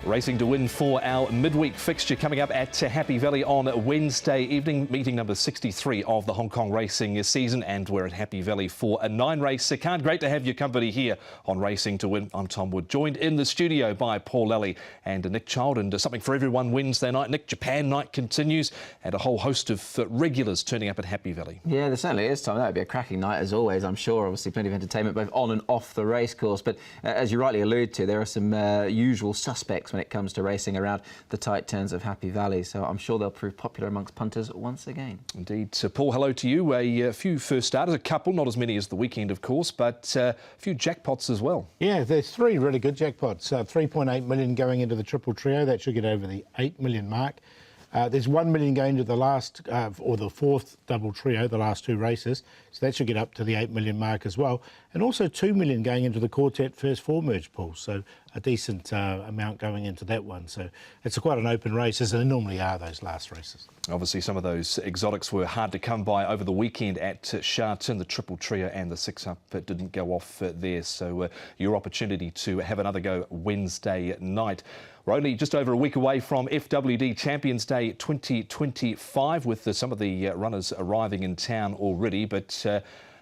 Racing to win for our midweek fixture coming up at Happy Valley on Wednesday evening, meeting number 63 of the Hong Kong racing season, and we're at Happy Valley for a 9-race card. Great to have your company here on Racing to Win. I'm Tom Wood, joined in the studio by Paul Lally and Nick Child, and something for everyone Wednesday night. Nick, Japan night continues, and a whole host of regulars turning up at Happy Valley. Yeah, there certainly is, Tom. That would be a cracking night as always, I'm sure. Obviously plenty of entertainment both on and off the racecourse, but as you rightly allude to, there are some usual suspects when it comes to racing around the tight turns of Happy Valley, so I'm sure they'll prove popular amongst punters once again. Indeed. Paul, hello to you. A few first starters, a couple, not as many as the weekend of course, but a few jackpots as well. Yeah, there's 3 really good jackpots. 3.8 million going into the triple trio, that should get over the 8 million mark. There's 1 million going to the last, or the fourth double trio, the last 2 races, so that should get up to the 8 million mark as well. And also 2 million going into the quartet first 4 merge pool, so a decent amount going into that one. So it's quite an open race, as they normally are, those last races. Obviously some of those exotics were hard to come by over the weekend at Sha Tin. The triple trio and the 6-up didn't go off there, so your opportunity to have another go Wednesday night. We're only just over a week away from FWD Champions Day 2025, with some of the runners arriving in town already, but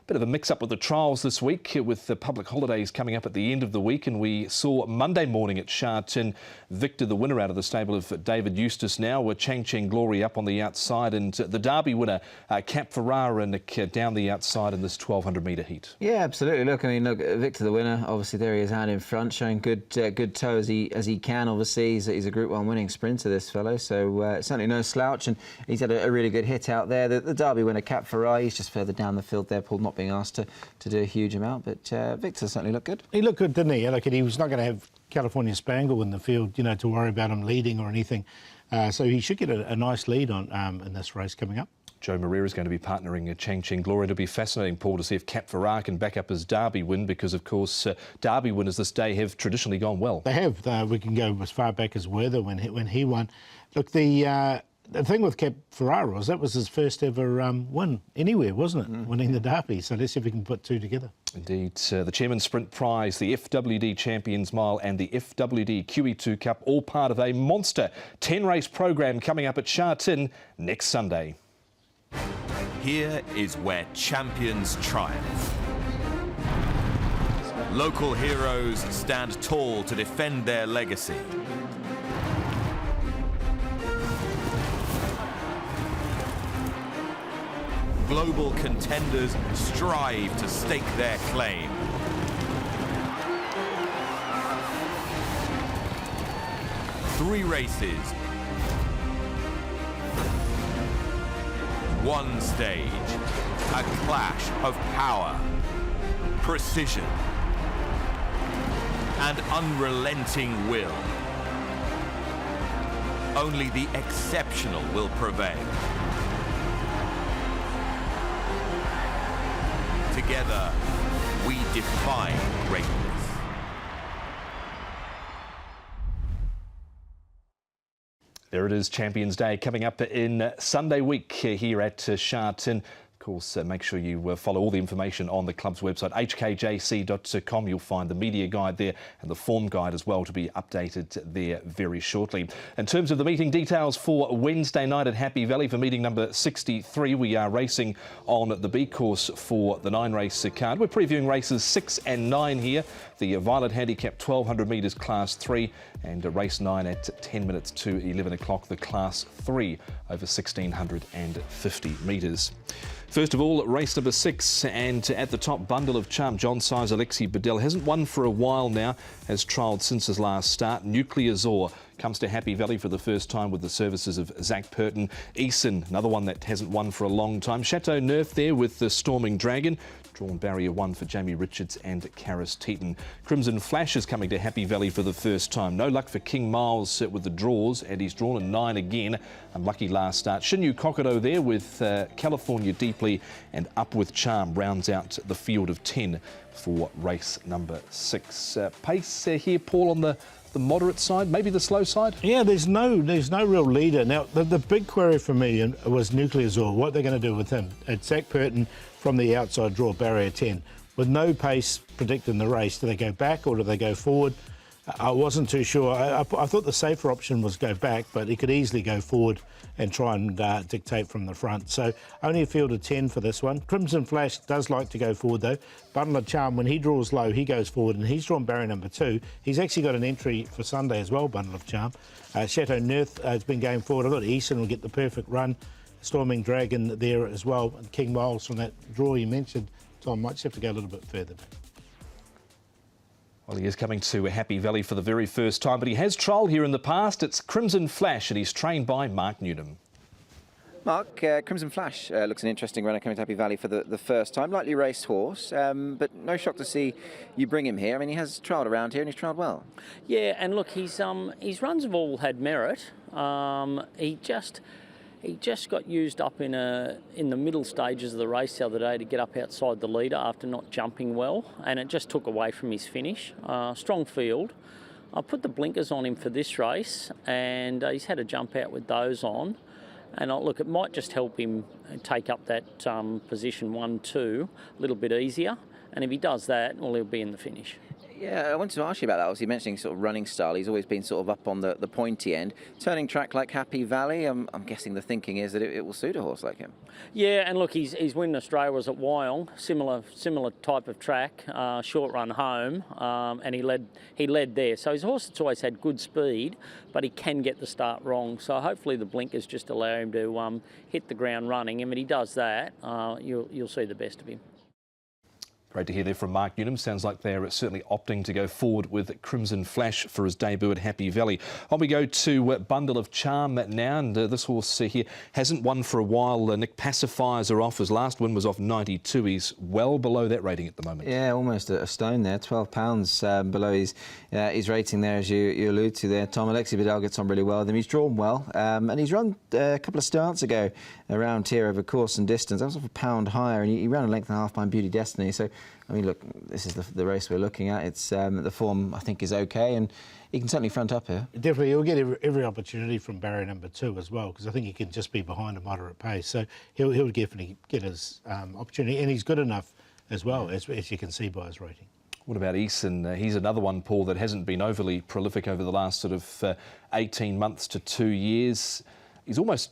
bit of a mix-up with the trials this week, with the public holidays coming up at the end of the week, and we saw Monday morning at Sha Tin, Victor, the winner out of the stable of David Eustace now, with Chang Cheng Glory up on the outside, and the Derby winner, Cap Ferrara, Nick, down the outside in this 1200-metre heat. Yeah, absolutely. Look, I mean, look, Victor, the winner, obviously there he is out in front, showing good toe as he can. Obviously, he's a Group 1 winning sprinter, this fellow, so certainly no slouch, and he's had a really good hit out there. The Derby winner, Cap Ferrara, he's just further down the field there, Paul, not being asked to do a huge amount, but Victor certainly looked good. He looked good, didn't he? Look, he was not going to have California Spangle in the field, you know, to worry about him leading or anything. So he should get a nice lead on in this race coming up. Joe Moreira is going to be partnering Chang Cheng Glory. It'll be fascinating, Paul, to see if Cap Ferrara can back up his Derby win, because, of course, Derby winners this day have traditionally gone well. They have. We can go as far back as Werther when he won. Look, the thing with Cap Ferrara was that was his first ever win anywhere, wasn't it? Winning the Derby. So let's see if we can put 2 together. Indeed. The Chairman's Sprint Prize, the FWD Champions Mile and the FWD QE2 Cup, all part of a monster 10-race program coming up at Sha Tin next Sunday. Here is where champions triumph. Local heroes stand tall to defend their legacy. Global contenders strive to stake their claim. Three races, one stage, a clash of power, precision, and unrelenting will. Only the exceptional will prevail. Together, we define greatness. There it is, Champions Day coming up in Sunday week here at Sha Tin. Of course, make sure you follow all the information on the club's website, hkjc.com. You'll find the media guide there and the form guide as well to be updated there very shortly. In terms of the meeting details for Wednesday night at Happy Valley for meeting number 63, we are racing on the B course for the 9-race card. We're previewing races 6 and 9 here. The Violet Handicap 1200 metres Class 3 and race 9 at 10 minutes to 11 o'clock, the Class 3 over 1650 metres. First of all, race number 6, and at the top, Bundle of Charm. John Size Alexi Bedell hasn't won for a while now, has trialled since his last start. Nuclear Zor comes to Happy Valley for the first time with the services of Zach Purton. Eason, another one that hasn't won for a long time. Chateau Nerf there with the Storming Dragon. Drawn barrier 1 for Jamie Richards and Karis Teeton. Crimson Flash is coming to Happy Valley for the first time. No luck for King Miles with the draws, and he's drawn a 9 again. Unlucky last start. Shinyu Kokoro there with California Deeply, and Up with Charm rounds out the field of 10 for race number 6. Pace here, Paul, on the moderate side, maybe the slow side? Yeah, there's no real leader. Now, the big query for me was Nuclear Zor, what they're going to do with him. It's Zach Purton from the outside draw, barrier 10. With no pace predicting the race, do they go back or do they go forward? I wasn't too sure. I thought the safer option was go back, but he could easily go forward and try and dictate from the front. So only a field of 10 for this one. Crimson Flash does like to go forward though. Bundle of Charm, when he draws low, he goes forward, and he's drawn barrier number 2. He's actually got an entry for Sunday as well, Bundle of Charm. Chateau Neuf has been going forward. I thought Easton will get the perfect run. Storming Dragon there as well. And King Miles from that draw you mentioned. Tom might just have to go a little bit further back. Well, he is coming to Happy Valley for the very first time, but he has trialled here in the past. It's Crimson Flash, and he's trained by Mark Newnham. Mark, Crimson Flash looks an interesting runner coming to Happy Valley for the first time. Lightly raced horse, but no shock to see you bring him here. I mean, he has trialled around here and he's trialled well. Yeah, and look, his runs have all had merit. He just got used up in the middle stages of the race the other day to get up outside the leader after not jumping well, and it just took away from his finish. Strong field. I put the blinkers on him for this race, and he's had a jump out with those on. And look, it might just help him take up that position 1-2 a little bit easier. And if he does that, well, he'll be in the finish. Yeah, I wanted to ask you about that. Obviously, mentioning sort of running style, he's always been sort of up on the pointy end. Turning track like Happy Valley, I'm guessing the thinking is that it will suit a horse like him. Yeah, and look, his win in Australia was at Wyong, similar type of track, short run home, and he led there. So he's a horse that's always had good speed, but he can get the start wrong. So hopefully the blinkers just allow him to hit the ground running, and when he does that, you'll see the best of him. Great to hear there from Mark Newnham. Sounds like they're certainly opting to go forward with Crimson Flash for his debut at Happy Valley. On we go to Bundle of Charm now, and this horse here hasn't won for a while. Nick, pacifiers are off. His last win was off 92. He's well below that rating at the moment. Yeah, almost a stone there, £12 below his rating there, as you allude to there. Tom, Alexi Vidal gets on really well with him. He's drawn well, and he's run a couple of starts ago around here over course and distance. That was off a pound higher, and he ran a length and a half behind Beauty Destiny. So, I mean, look, this is the race we're looking at. It's the form, I think, is okay, and he can certainly front up here. Definitely, he'll get every opportunity from barrier number 2 as well, because I think he can just be behind a moderate pace. So he'll definitely get his opportunity, and he's good enough as well, as you can see by his rating. What about Eason? He's another one, Paul, that hasn't been overly prolific over the last sort of 18 months to 2 years. He's almost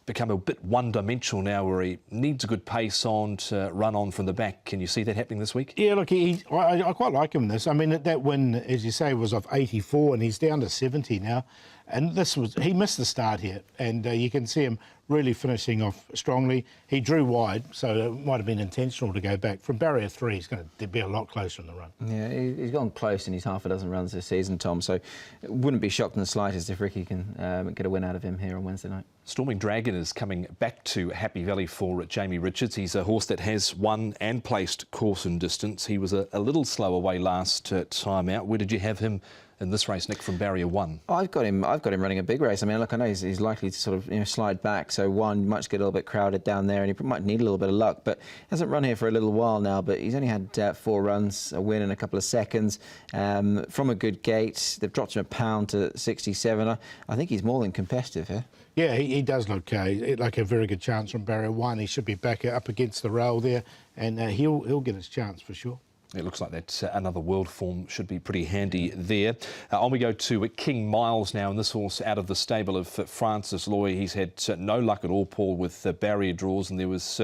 become a bit one-dimensional now, where he needs a good pace on to run on from the back. Can you see that happening this week? Yeah, look, I quite like him in this. I mean, that win, as you say, was off 84, and he's down to 70 now. And he missed the start here, and you can see him really finishing off strongly. He drew wide, so it might have been intentional to go back. From barrier 3, he's going to be a lot closer in the run. Yeah, he's gone close in his half a dozen runs this season, Tom, so it wouldn't be shocked in the slightest if Ricky can get a win out of him here on Wednesday night. Storming Dragon is coming back to Happy Valley for Jamie Richards. He's a horse that has won and placed course and distance. He was a little slow away last time out. Where did you have him in this race, Nick, from barrier 1? I've got him running a big race. I mean, look, I know he's likely to sort of slide back, so one might get a little bit crowded down there, and he might need a little bit of luck, but he hasn't run here for a little while now, but he's only had 4 runs, a win in a couple of seconds from a good gate. They've dropped him a pound to 67. I think he's more than competitive here. Yeah, he does look like a very good chance from barrier 1. He should be back up against the rail there, and he'll get his chance for sure. It looks like that another world form should be pretty handy there. On we go to King Miles now, and this horse out of the stable of Francis Loy. He's had no luck at all, Paul, with barrier draws, and there was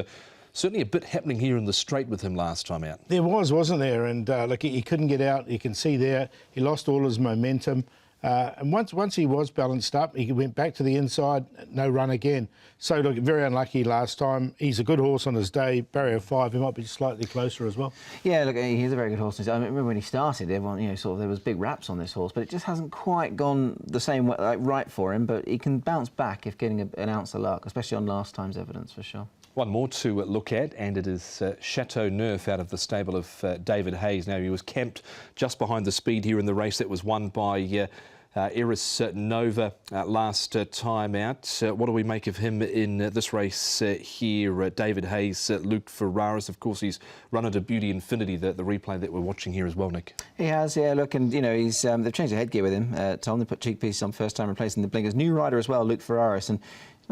certainly a bit happening here in the straight with him last time out. There wasn't there? And look, he couldn't get out. You can see there he lost all his momentum. And once he was balanced up, he went back to the inside, no run again. So, look, very unlucky last time. He's a good horse on his day. Barrier 5, he might be slightly closer as well. Yeah, look, he's a very good horse. I remember when he started, everyone, sort of, there was big raps on this horse, but it just hasn't quite gone the same way, right for him. But he can bounce back if getting an ounce of luck, especially on last time's evidence, for sure. One more to look at, and it is Chateau Neuf out of the stable of David Hayes. Now, he was camped just behind the speed here in the race that was won by Eris Nova last time out. What do we make of him in this race here? David Hayes, Luke Ferraris, of course, he's run into Beauty Infinity, the replay that we're watching here as well, Nick. He has, yeah, look, and he's they've changed the headgear with him. Tom, they put cheek pieces on first time, replacing the blinkers. New rider as well, Luke Ferraris, and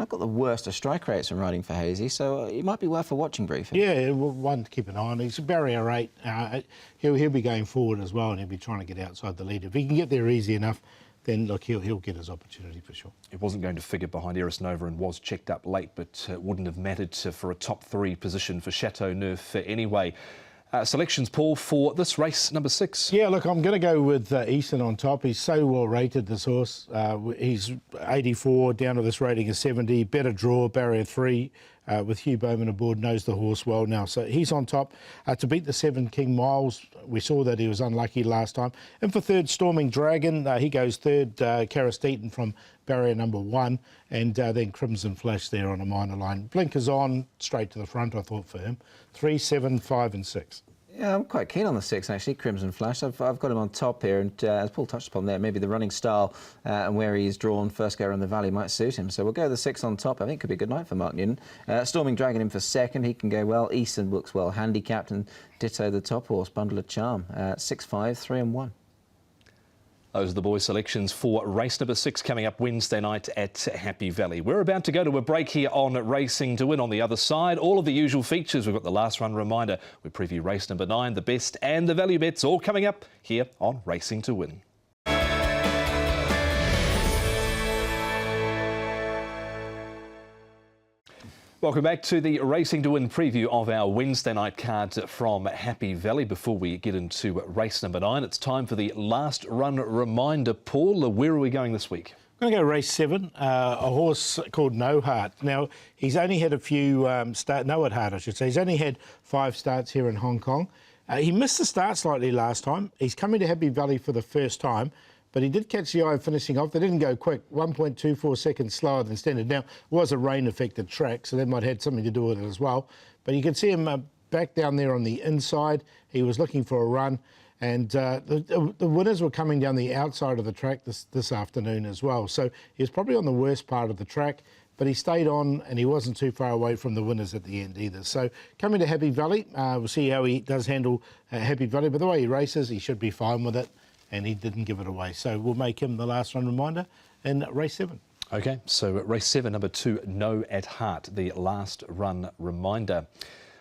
not got the worst of strike rates from riding for Hazy, so it might be worth a watching brief. Yeah, one to keep an eye on. He's a barrier 8. He'll be going forward as well, and he'll be trying to get outside the lead. If he can get there easy enough, then look, he'll get his opportunity for sure. It wasn't going to figure behind Eris Nova and was checked up late, but wouldn't have mattered for a top 3 position for Chateau Neuf anyway. Selections, Paul, for this race, number 6. Yeah, look, I'm going to go with Easton on top. He's so well rated, this horse. He's 84, down to this rating of 70. Better draw, barrier 3. With Hugh Bowman aboard, knows the horse well now. So he's on top. To beat the 7 King Miles, we saw that he was unlucky last time. And for third, Storming Dragon, he goes third. Karis Deaton from barrier number 1. And then Crimson Flash there on a minor line. Blinkers on, straight to the front, I thought, for him. 3, 7, 5 and 6. Yeah, I'm quite keen on the 6, actually, Crimson Flash. I've got him on top here, and as Paul touched upon there, maybe the running style and where he's drawn first go around the valley might suit him. So we'll go the 6 on top. I think it could be a good night for Mark Newton. Storming Dragon in for second. He can go well. Easton looks well handicapped, and ditto the top horse, Bundle of Charm. 6, 5, 3 and 1. Those are the boys' selections for race number 6 coming up Wednesday night at Happy Valley. We're about to go to a break here on Racing to Win. On the other side, all of the usual features. We've got the last run reminder. We preview race number 9, the best and the value bets, all coming up here on Racing to Win. Welcome back to the Racing to Win preview of our Wednesday night card from Happy Valley. Before we get into race number 9, it's time for the last run reminder. Paul, where are we going this week? I'm going to go race 7, a horse called No Heart. Now, he's only had a few No Heart, I should say. He's only had 5 starts here in Hong Kong. He missed the start slightly last time. He's coming to Happy Valley for the first time, but he did catch the eye of finishing off. They didn't go quick, 1.24 seconds slower than standard. Now, it was a rain-affected track, so that might have had something to do with it as well. But you can see him back down there on the inside. He was looking for a run. And the winners were coming down the outside of the track this afternoon as well. So he was probably on the worst part of the track, but he stayed on and he wasn't too far away from the winners at the end either. So coming to Happy Valley, we'll see how he does handle Happy Valley. But the way he races, he should be fine with it, and he didn't give it away. So we'll make him the last run reminder in race 7. OK, so race 7, number 2, No at Heart, the last run reminder.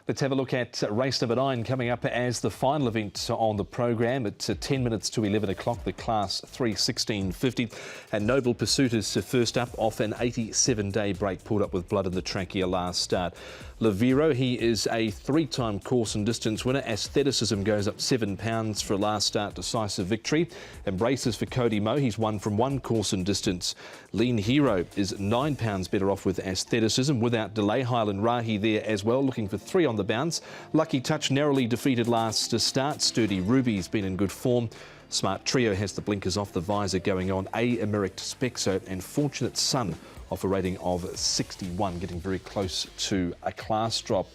Let's have a look at race number 9 coming up as the final event on the program at 10 minutes to 11 o'clock, the Class 3 1650. And Noble Pursuit is first up off an 87-day break, pulled up with blood in the trachea last start. Lavero, he is a 3-time course and distance winner. Aestheticism goes up £7 for a last start decisive victory. Embraces for Cody Moe, he's won from 1 course and distance. Lean Hero is £9 better off with Aestheticism without delay. Highland Rahi there as well, looking for 3 on the bounce. Lucky Touch narrowly defeated last start. Sturdy Ruby's been in good form. Smart Trio has the blinkers off, the visor going on. Emerict Spexo and Fortunate Son off a rating of 61, getting very close to a class drop.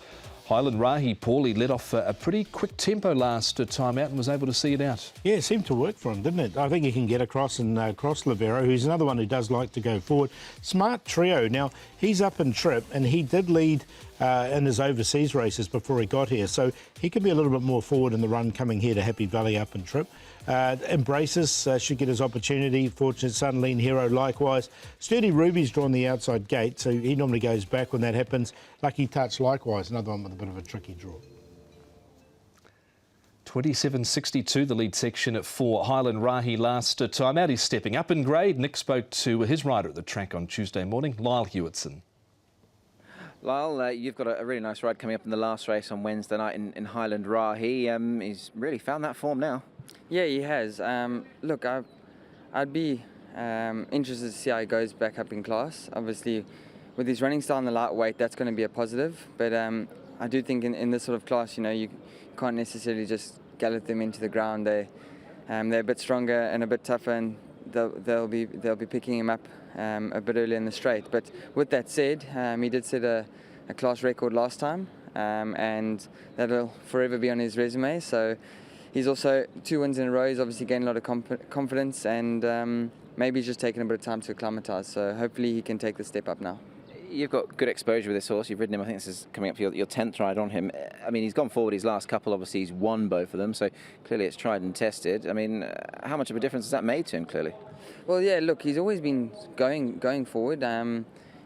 Highland Rahi, Paul, he let off a pretty quick tempo last time out and was able to see it out. Yeah, it seemed to work for him, didn't it? I think he can get across and cross Lavero, who's another one who does like to go forward. Smart Trio, now he's up in trip and he did lead in his overseas races before he got here, so he could be a little bit more forward in the run coming here to Happy Valley up in trip. Embraces should get his opportunity. Fortunate Son, Lean Hero likewise. Sturdy Ruby's drawn the outside gate, so he normally goes back when that happens. Lucky Touch likewise, another one with a bit of a tricky draw. 27.62 the lead section for Highland Rahi last time out. He's stepping up in grade. Nick spoke to his rider at the track on Tuesday morning, Lyle Hewitson. Lyle, you've got a really nice ride coming up in the last race on Wednesday night in Highland Rahi. He's really found that form now. Yeah, he has. Look, I'd be interested to see how he goes back up in class. Obviously, with his running style in the lightweight, that's going to be a positive. But I do think in this sort of class, you can't necessarily just gallop them into the ground. They're a bit stronger and a bit tougher, and they'll be picking him up a bit earlier in the straight. But with that said, he did set a class record last time, and that'll forever be on his resume. So he's also 2 wins in a row. He's obviously gained a lot of confidence, and maybe he's just taking a bit of time to acclimatise. So hopefully he can take the step up now. You've got good exposure with this horse. You've ridden him, I think this is coming up for your 10th ride on him. I mean, he's gone forward his last couple. Obviously, he's won both of them, so clearly it's tried and tested. I mean, how much of a difference has that made to him, clearly? Well, yeah, look, he's always been going forward.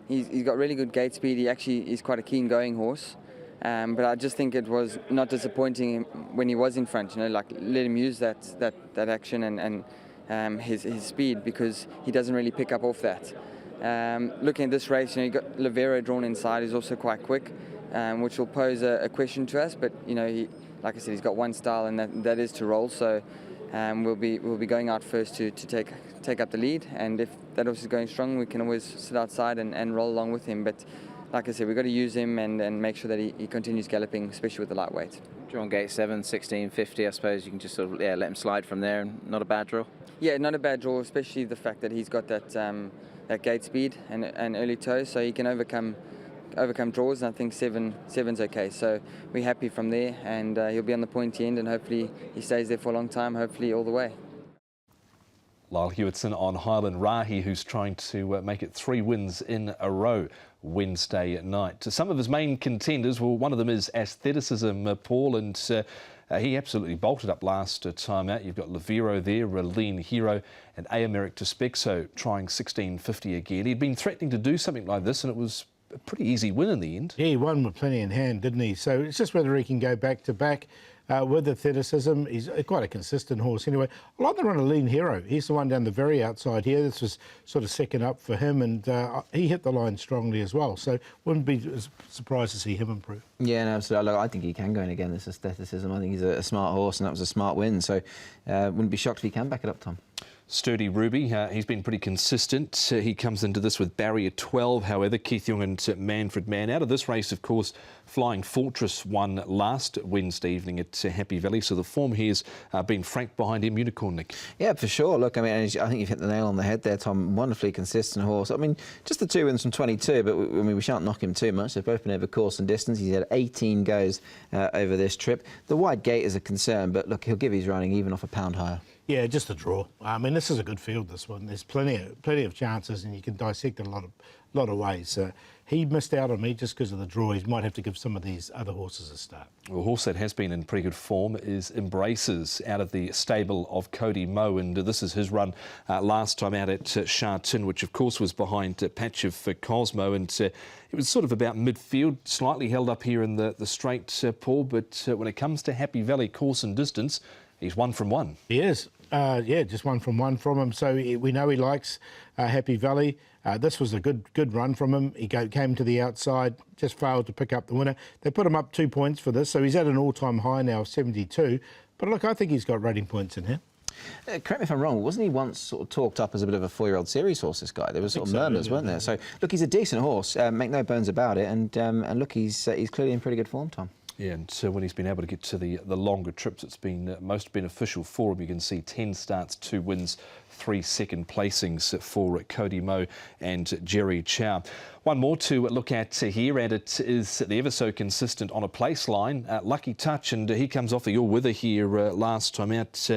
he's got really good gate speed. He actually is quite a keen going horse. But I just think it was not disappointing when he was in front. You know, like let him use that action and his speed, because he doesn't really pick up off that. Looking at this race, you know, you got Livero drawn inside, who's also quite quick, which will pose a question to us. But you know, like I said, he's got one style, and that is to roll. So we'll be going out first to take up the lead. And if that horse is going strong, we can always sit outside and roll along with him. But like I said, we've got to use him and make sure that he continues galloping, especially with the lightweight. Draw on gate 7, 16.50. I suppose you can just sort of let him slide from there, and not a bad draw. Yeah, not a bad draw, especially the fact that he's got that gate speed and early toes, so he can overcome draws. And I think seven's okay. So we're happy from there, and he'll be on the pointy end, and hopefully he stays there for a long time. Hopefully all the way. Lyle Hewitson on Highland Rahi, who's trying to make it 3 wins in a row Wednesday night. Some of his main contenders, well, one of them is Aestheticism, Paul, and he absolutely bolted up last time out. You've got Livero there, Lean Hero, and Americ to Spexo trying 16.50 again. He'd been threatening to do something like this, and it was a pretty easy win in the end. Yeah, he won with plenty in hand, didn't he? So it's just whether he can go back to back. With Aestheticism, he's quite a consistent horse anyway. I like the run of Lean Hero. He's the one down the very outside here. This was sort of second up for him, and he hit the line strongly as well. So wouldn't be surprised to see him improve. Yeah, no, absolutely. Look, I think he can go in again, this Aestheticism. I think he's a smart horse, and that was a smart win. So wouldn't be shocked if he can back it up, Tom. Sturdy Ruby, he's been pretty consistent. He comes into this with barrier 12, however. Keith Young and Manfred Mann. Out of this race, of course, Flying Fortress won last Wednesday evening at Happy Valley, so the form here's been frank behind him. Unicorn, Nick. Yeah, for sure. Look, I mean, I think you've hit the nail on the head there, Tom. Wonderfully consistent horse. I mean, just the 2 wins from 22, but we shan't knock him too much. They've both been over course and distance. He's had 18 goes over this trip. The wide gate is a concern, but look, he'll give his running even off a pound higher. Yeah, just a draw. I mean, this is a good field, this one. There's plenty of chances, and you can dissect it a lot of ways. He missed out on me just because of the draw. He might have to give some of these other horses a start. Well, a horse that has been in pretty good form is Embraces, out of the stable of Cody Moe, and this is his run last time out at Sha Tin, which of course was behind Patch of Cosmo, and it was sort of about midfield, slightly held up here in the straight, Paul, but when it comes to Happy Valley course and distance, he's 1 from 1. He is. Yeah, just 1 from 1 from him. So we know he likes Happy Valley. This was a good run from him. He came to the outside, just failed to pick up the winner. They put him up 2 points for this, so he's at an all-time high now of 72. But look, I think he's got rating points in here. Correct me if I'm wrong, wasn't he once sort of talked up as a bit of a 4-year-old series horse, this guy? There was sort of murmurs, weren't there? So, look, he's a decent horse, make no bones about it, and look, he's clearly in pretty good form, Tom. Yeah, and when he's been able to get to the longer trips, it's been most beneficial for him. You can see 10 starts, 2 wins, 3 second placings for Cody Moe and Jerry Chow. One more to look at here, and it is the ever so consistent on a place line, Lucky Touch, and he comes off the all-weather here last time out.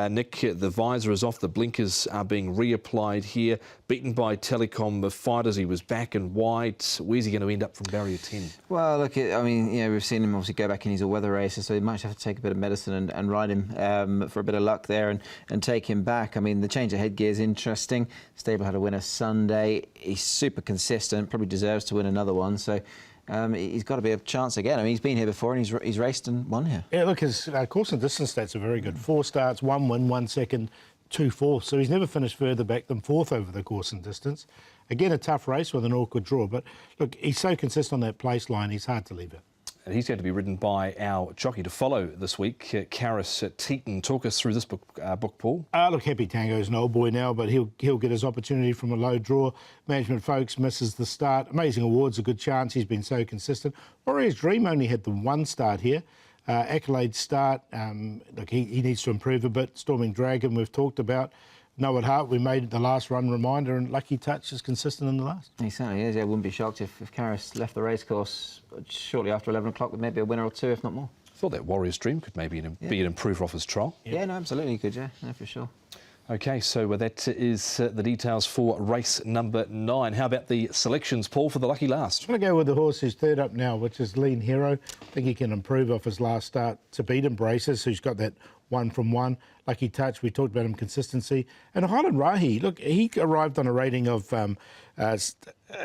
Nick, the visor is off, the blinkers are being reapplied here, beaten by Telecom Fighters. He was back and wide. Where's he going to end up from barrier 10? Well, look, I mean, you know, we've seen him obviously go back in his all-weather races, so he might have to take a bit of medicine and ride him for a bit of luck there and take him back. I mean, the change of headgear is interesting. Stable had a winner Sunday. He's super consistent, probably deserves to win another one, so he's got to be a chance again. I mean, he's been here before and he's raced and won here. Yeah, look, his course and distance stats are very good. 4 starts, 1 win, 1 second, 2 fourths. So he's never finished further back than 4th over the course and distance. Again, a tough race with an awkward draw, but look, he's so consistent on that place line, he's hard to leave it. And he's going to be ridden by our jockey to follow this week, Karis Teaton. Talk us through this book, Paul. Look, Happy Tango's an old boy now, but he'll get his opportunity from a low draw. Management folks misses the start. Amazing Awards, a good chance. He's been so consistent. Warrior's Dream only had the 1 start here. Accolade start. Look, he needs to improve a bit. Storming Dragon, we've talked about. Know at heart, we made the last run reminder, and Lucky Touch is consistent in the last. He certainly is. Yeah, I wouldn't be shocked if Karis left the racecourse shortly after 11 o'clock with maybe a winner or 2, if not more. I thought that Warrior's Dream could maybe be an improver off his trial. Yeah, no, absolutely he could, yeah, for sure. OK, so that is the details for race number 9. How about the selections, Paul, for the lucky last? I'm going to go with the horse who's third up now, which is Lean Hero. I think he can improve off his last start to beat Embraces, who's got that 1 from 1. Lucky Touch, we talked about him, consistency. And Highland Rahi, look, he arrived on a rating of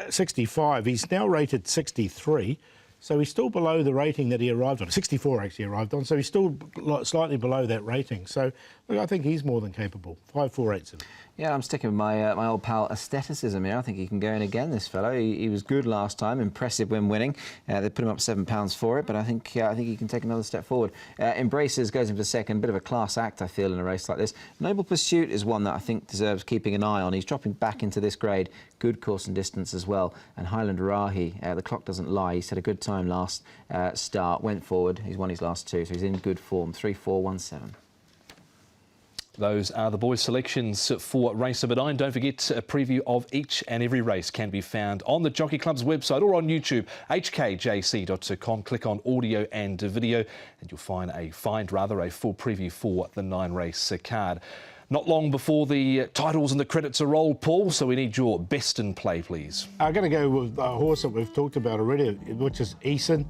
65. He's now rated 63. So he's still below the rating that he arrived on. 64 actually arrived on, so he's still slightly below that rating. So look, I think he's more than capable. 5-4-8-7. Yeah, I'm sticking with my old pal Aestheticism here. I think he can go in again, this fellow. He was good last time, impressive when winning. They put him up £7 for it, but I think he can take another step forward. Embraces goes in for second, bit of a class act, I feel, in a race like this. Noble Pursuit is one that I think deserves keeping an eye on. He's dropping back into this grade. Good course and distance as well. And Highland Rahi, the clock doesn't lie. He's had a good time last start, went forward. He's won his last 2, so he's in good form. 3-4-1-7. Those are the boys' selections for race number 9. Don't forget, a preview of each and every race can be found on the Jockey Club's website or on YouTube, hkjc.com. Click on audio and video, and you'll find a full preview for the 9-race card. Not long before the titles and the credits are rolled, Paul, so we need your best in play, please. I'm going to go with a horse that we've talked about already, which is Eason.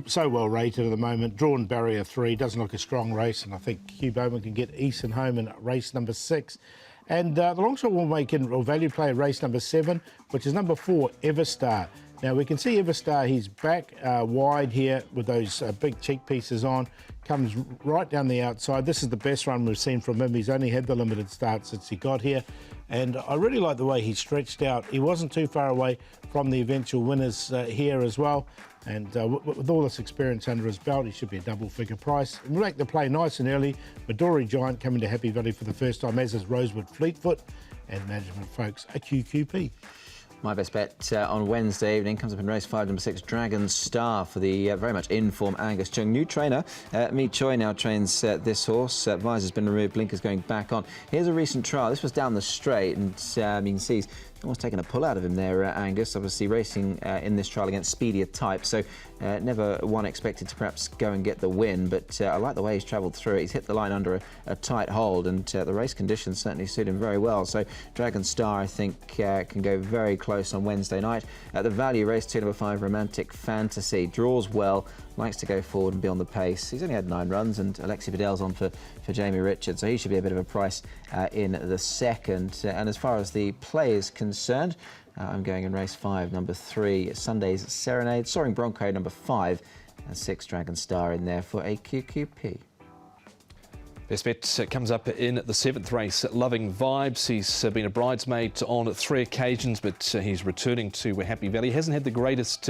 So well rated at the moment. Drawn barrier 3, doesn't look a strong race, and I think Hugh Bowman can get Eason home in race number 6. And the long shot will make in or value play race number 7, which is number 4, Everstar. Now we can see Everstar, he's back wide here with those big cheek pieces on, comes right down the outside. This is the best run we've seen from him. He's only had the limited start since he got here. And I really like the way he stretched out. He wasn't too far away from the eventual winners here as well. And with all this experience under his belt, he should be a double-figure price. We'll make the play nice and early. Midori Giant coming to Happy Valley for the first time, as is Rosewood Fleetfoot. And management folks, a QQP. My best bet on Wednesday evening comes up in race 5, number 6, Dragon Star, for the very much in-form Angus Chung. New trainer, Mi Choi, now trains this horse. Visor's been removed, blinkers going back on. Here's a recent trial. This was down the straight, and you can see he's almost taken a pull out of him there, Angus. Obviously racing in this trial against speedier type, so never one expected to perhaps go and get the win, but I like the way he's travelled through it. He's hit the line under a tight hold, and the race conditions certainly suit him very well. So Dragon Star, I think, can go very close on Wednesday night. At the value, race 2, number 5, Romantic Fantasy. Draws well, likes to go forward and be on the pace. He's only had 9 runs, and Alexi Bedell's on for Jamie Richards, so he should be a bit of a price in the second. And as far as the play is concerned, I'm going in race 5, number 3, Sunday's Serenade, Soaring Bronco, number 5, and 6, Dragon Star in there for a QQP. Best bet comes up in the 7th race, Loving Vibes. He's been a bridesmaid on 3 occasions, but he's returning to Happy Valley. He hasn't had the greatest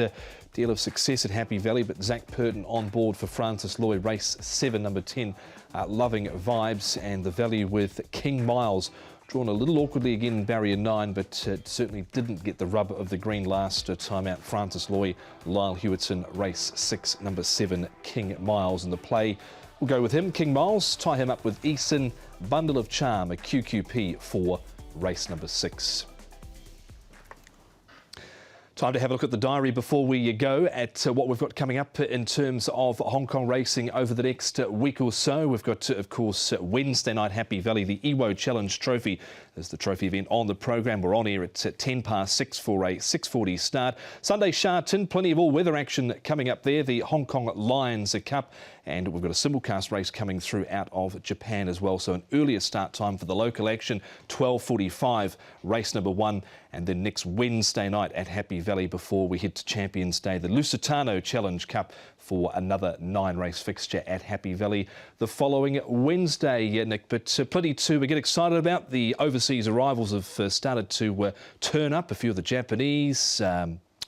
deal of success at Happy Valley, but Zach Purton on board for Francis Lloyd. Race 7, number 10, Loving Vibes, and the value with King Miles. Drawn a little awkwardly again, barrier 9, but certainly didn't get the rub of the green last time out. Francis Lloyd, Lyle Hewitson, race 6, number 7, King Miles. And the play, we'll go with him, King Miles, tie him up with Eason, Bundle of Charm, a QQP for race number 6. Time to have a look at the diary before we go at what we've got coming up in terms of Hong Kong racing over the next week or so. We've got, of course, Wednesday night, Happy Valley, the Iwo Challenge Trophy. There's the trophy event on the programme. We're on here at 6 for a 6:40 start. Sunday, Sha Tin, plenty of all-weather action coming up there. The Hong Kong Lions Cup, and we've got a simulcast race coming through out of Japan as well. So an earlier start time for the local action, 12:45, race number 1. And then next Wednesday night at Happy Valley before we head to Champions Day, the Lusitano Challenge Cup for another 9-race fixture at Happy Valley the following Wednesday, Nick. But plenty to get excited about. The overseas arrivals have started to turn up. A few of the Japanese,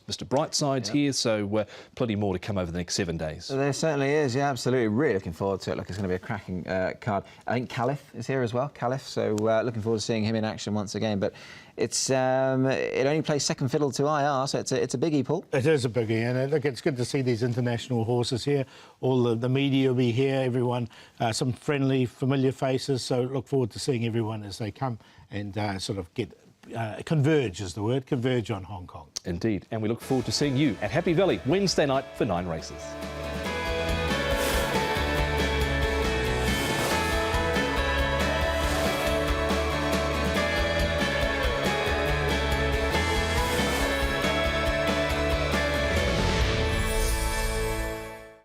Mr. Brightside here, so plenty more to come over the next 7 days. There certainly is, yeah, absolutely. Really looking forward to it. Look, it's going to be a cracking card. I think Caliph is here as well, so looking forward to seeing him in action once again. But it's it only plays second fiddle to IR, so it's a biggie, Paul. It is a biggie, and look, it's good to see these international horses here. All the media will be here, everyone, some friendly, familiar faces, so look forward to seeing everyone as they come and sort of get converge is the word, converge on Hong Kong. Indeed, and we look forward to seeing you at Happy Valley Wednesday night for 9 races.